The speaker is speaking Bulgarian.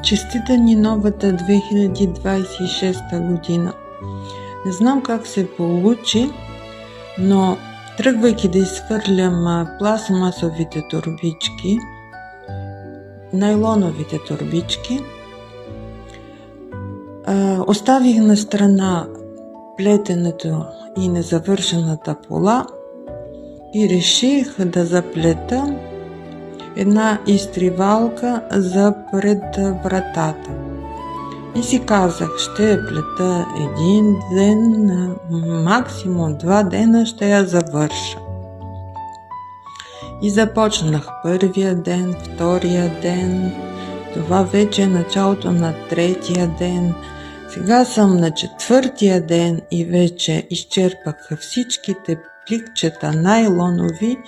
Честита ни новата 2026 година! Не знам как се получи, но тръгвайки да изхвърлям пластмасовите торбички, найлоновите торбички, оставих на страна плетенето и незавършената пола и реших да заплета една изтривалка за пред вратата. И си казах, ще я плета един ден, максимум 2 дена ще я завърша. И започнах първия ден, втория ден, това вече е началото на третия ден. Сега съм на 4-тия ден и вече изчерпах всичките пликчета найлонови